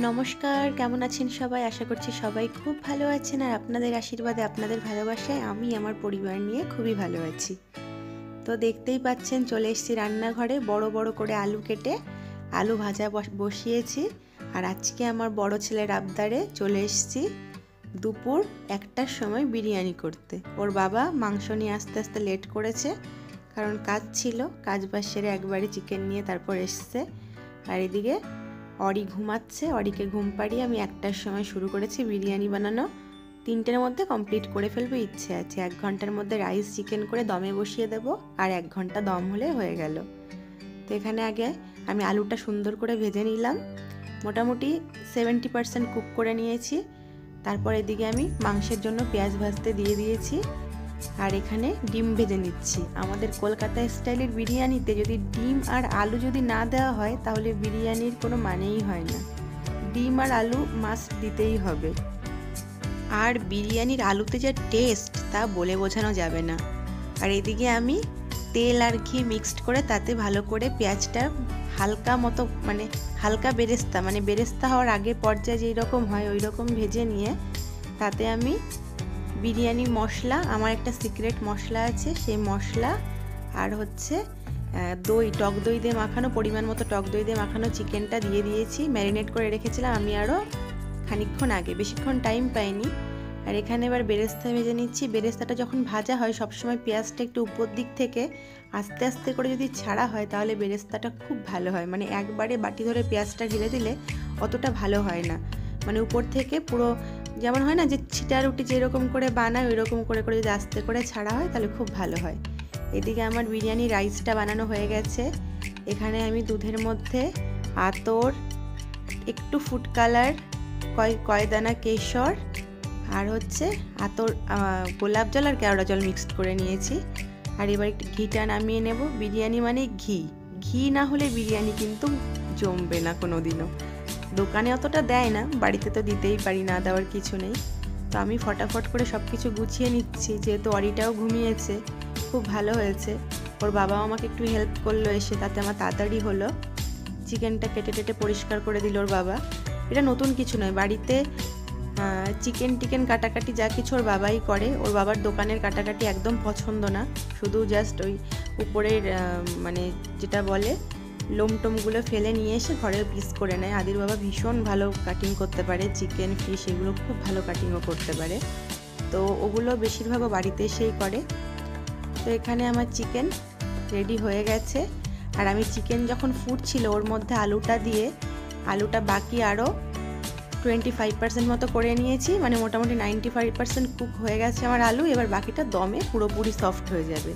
নমস্কার, কেমন আছেন সবাই? আশা করছি সবাই খুব ভালো আছেন আর আপনাদের আশীর্বাদে, আপনাদের ভালোবাসায় আমি আমার পরিবার নিয়ে খুবই ভালো আছি। তো দেখতেই পাচ্ছেন চলে এসেছি রান্নাঘরে, বড় বড় করে আলু কেটে আলু ভাজা বসিয়েছি। আর আজকে আমার বড় ছেলের আবদারে চলে এসেছি দুপুর 1টার সময় বিরিয়ানি করতে। ওর বাবা মাংস নিয়ে আস্তে আস্তে লেট করেছে, কারণ কাজ ছিল, কাজ বাজ সেরে একবারই চিকেন নিয়ে তারপর এসছে। আর এদিকে অরি ঘুমাচ্ছে, অরিকে ঘুম পাড়িয়ে আমি 1টার সময় শুরু করেছি বিরিয়ানি বানানো। 3টের মধ্যে কমপ্লিট করে ফেলবো ইচ্ছে আছে। 1 ঘন্টার মধ্যে রাইস চিকেন করে দমে বসিয়ে দেবো, আর 1 ঘন্টা দম হলে হয়ে গেল। তো এখানে আগে আমি আলুটা সুন্দর করে ভেজে নিলাম, মোটামুটি 70% কুক করে নিয়েছি। তারপর এদিকে আমি মাংসের জন্য পেঁয়াজ ভাজতে দিয়ে দিয়েছি, আর এখানে ডিম ভেজে নিচ্ছি। আমাদের কলকাতা স্টাইলের বিরিয়ানিতে যদি ডিম আর আলু যদি না দেওয়া হয় তাহলে বিরিয়ানির কোনো মানেই হয় না। ডিম আর আলু মাস্ট দিতেই হবে। আর বিরিয়ানির আলুতে যে টেস্ট তা বলে বোঝানো যাবে না। আর এদিকে আমি তেল আর ঘি মিক্সড করে তাতে ভালো করে পেঁয়াজটা হালকা মতো, মানে হালকা বেরেস্তা, মানে বেরেস্তা হওয়ার আগে পর্যায়ে যেই রকম হয় ওই রকম ভেজে নিয়ে তাতে আমি বিরিয়ানি মশলা, আমার একটা সিক্রেট মশলা আছে, সেই মশলা আর হচ্ছে দই, টক দই দিয়ে মাখানো, পরিমাণ মতো টক দই দিয়ে মাখানো চিকেনটা দিয়ে দিয়েছি। ম্যারিনেট করে রেখেছিলাম আমি আরও খানিকক্ষণ আগে, বেশিক্ষণ টাইম পাইনি। আর এখানে এবার বেরেস্তা ভেজে নিচ্ছি। বেরেস্তাটা যখন ভাজা হয় সবসময় পেঁয়াজটা একটু উপর দিক থেকে আস্তে আস্তে করে যদি ছাড়া হয় তাহলে বেরেস্তাটা খুব ভালো হয়। মানে একবারে বাটি ধরে পেঁয়াজটা ঢেলে দিলে অতটা ভালো হয় না। মানে উপর থেকে পুরো যেমন হয় না যে ছিটা রুটি যেরকম করে বানায় ওই রকম করে করে যদি আস্তে করে ছাড়া হয় তাহলে খুব ভালো হয়। এদিকে আমার বিরিয়ানি রাইসটা বানানো হয়ে গেছে। এখানে আমি দুধের মধ্যে আতর, একটু ফুড কালার, কয় দানা কেশর আর হচ্ছে আতর, গোলাপ জল আর কেওড়া জল মিক্সড করে নিয়েছি। আর এবার একটু ঘিটা নামিয়ে নেব। বিরিয়ানি মানে ঘি, ঘি না হলে বিরিয়ানি কিন্তু জমবে না কোনো দিনও। দোকানে অতটা দেয় না, বাড়িতে তো দিতেই পারি, না দেওয়ার কিছু নেই। তো আমি ফটাফট করে সব কিছু গুছিয়ে নিচ্ছি, যেহেতু অরিটাও ঘুমিয়েছে। খুব ভালো হয়েছে, ওর বাবাও আমাকে একটু হেল্প করলো এসে, তাতে আমার তাড়াতাড়ি হলো। চিকেনটা কেটে টেটে পরিষ্কার করে দিল ওর বাবা। এটা নতুন কিছু নয়, বাড়িতে চিকেন কাটাকাটি যা কিছু ওর বাবাই করে। ওর বাবার দোকানের কাটাকাটি একদম পছন্দ না, শুধু জাস্ট ওই উপরের মানে যেটা বলে লোমটোমগুলো ফেলে নিয়ে এসে ঘরে পিস করে নেয়। আদির বাবা ভীষণ ভালো কাটিং করতে পারে, চিকেন ফিশ এগুলো খুব ভালো কাটিংও করতে পারে, তো ওগুলো বেশিরভাগও বাড়িতে এসেই করে। তো এখানে আমার চিকেন রেডি হয়ে গেছে। আর আমি চিকেন যখন ফুটছিল ওর মধ্যে আলুটা দিয়ে, আলুটা বাকি আরও 25% মতো করে নিয়েছি, মানে মোটামুটি 95% কুক হয়ে গেছে আমার আলু। এবার বাকিটা দমে পুরোপুরি সফট হয়ে যাবে।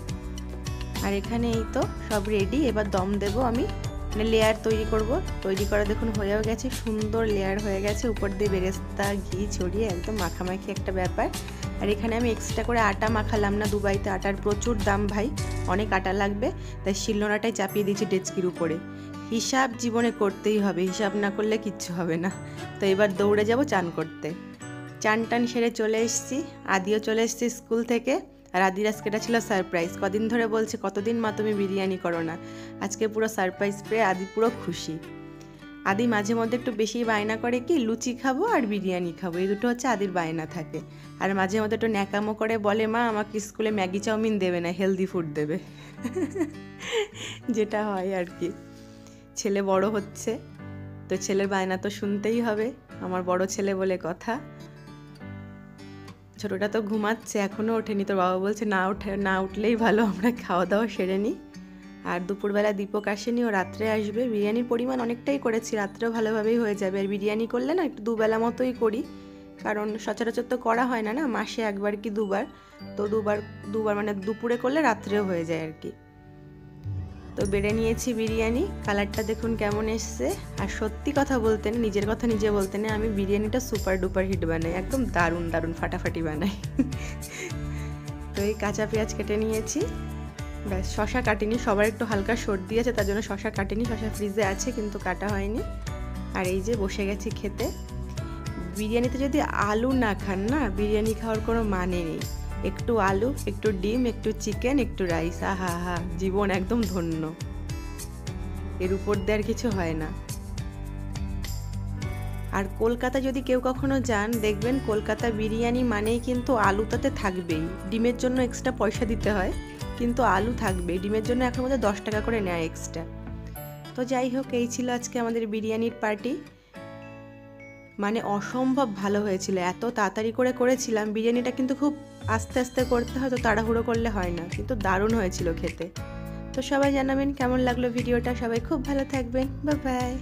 আর এখানে এই তো সব রেডি, এবার দম দেব আমি, মানে লেয়ার তৈরি করব। তৈরি করা দেখুন হয়েও গেছে, সুন্দর লেয়ার হয়ে গেছে, উপর দিয়ে বেরেস্তা ঘি ছড়িয়ে একদম মাখামাখি একটা ব্যাপার। আর এখানে আমি এক্সট্রা করে আটা মাখালাম না, দুবাইতে আটার প্রচুর দাম ভাই, অনেক আটা লাগবে, তাই শিলনোড়াটাই চাপিয়ে দিয়েছি ডেচকির উপরে। হিসাব জীবনে করতেই হবে, হিসাব না করলে কিচ্ছু হবে না। তো এবার দৌড়ে যাব চান করতে। চান টান সেরে চলে এসেছি, আদিও চলে এসেছি স্কুল থেকে। আর আদির আজকে এটা ছিল সারপ্রাইজ, কদিন ধরে বলছে কতদিন মা তুমি বিরিয়ানি করো না, আজকে পুরো সারপ্রাইজ পেয়ে আদি পুরো খুশি। আদি মাঝে মধ্যে একটু বেশি বায়না করে কি লুচি খাবো আর বিরিয়ানি খাবো, এই দুটো হচ্ছে আদির বায়না থাকে। আর মাঝে মধ্যে একটু ন্যাকামো করে বলে মা আমাকে স্কুলে ম্যাগি চাউমিন দেবে না, হেলদি ফুড দেবে। যেটা হয় আর কি, ছেলে বড় হচ্ছে তো ছেলের বায়না তো শুনতেই হবে, আমার বড় ছেলে বলে কথা। ছোটটা তো ঘুমাচ্ছে, এখনও ওঠেনি, তোর বাবা বলছে না উঠলেই ভালো, আমরা খাওয়া দাওয়া সেরে নিই। আর দুপুরবেলা দীপক আসেনি, ও রাত্রে আসবে। বিরিয়ানির পরিমাণ অনেকটাই করেছি, রাত্রেও ভালোভাবেই হয়ে যাবে। আর বিরিয়ানি করলে না একটু দুবেলা মতোই করি, কারণ সচরাচর তো করা হয় না, মাসে একবার কি দুবার, তো দুবার মানে দুপুরে করলে রাত্রেও হয়ে যায় আর কি। তো বেড়ে নিয়েছি বিরিয়ানি, কালারটা দেখুন কেমন এসছে। আর সত্যি কথা বলতে, নিজের কথা নিজে বলতে না, আমি বিরিয়ানিটা সুপার ডুপার হিট বানাই, একদম দারুণ দারুণ ফাটাফাটি বানাই। তো এই কাঁচা পেঁয়াজ কেটে নিয়েছি, ব্যাস। শশা কাটিনি, সবার একটু হালকা সর্দি আছে তার জন্য শশা কাটিনি, শশা ফ্রিজে আছে কিন্তু কাটা হয়নি। আর এই যে বসে গেছি খেতে। বিরিয়ানিতে যদি আলু না খান না, বিরিয়ানি খাওয়ার কোনো মানে নেই। একটু আলু, একটু ডিম, একটু চিকেন, একটু রাইস, আহা হা, জীবন একদম ধন্য, এর উপর দিয়ে আর কিছু হয় না। আর কলকাতা যদি কেউ কখনো যান দেখবেন কলকাতা বিরিয়ানি মানেই কিন্তু আলু তাতে থাকবেই। ডিমের জন্য এক্সট্রা পয়সা দিতে হয়, কিন্তু আলু থাকবেই। ডিমের জন্য এখন মধ্যে 10 টাকা করে নেয় এক্সট্রা। তো যাই হোক, এই ছিল আজকে আমাদের বিরিয়ানির পার্টি। মানে অসম্ভব ভালো হয়েছিল, এত তাড়াতাড়ি করে করেছিলাম। বিরিয়ানিটা কিন্তু খুব আস্তে আস্তে করতে হয়, তো তাড়াহুড়ো করলে হয় না, কিন্তু দারুণ হয়েছিল খেতে। তো সবাই জানাবেন কেমন লাগলো ভিডিওটা। সবাই খুব ভালো থাকবেন, বাই বাই।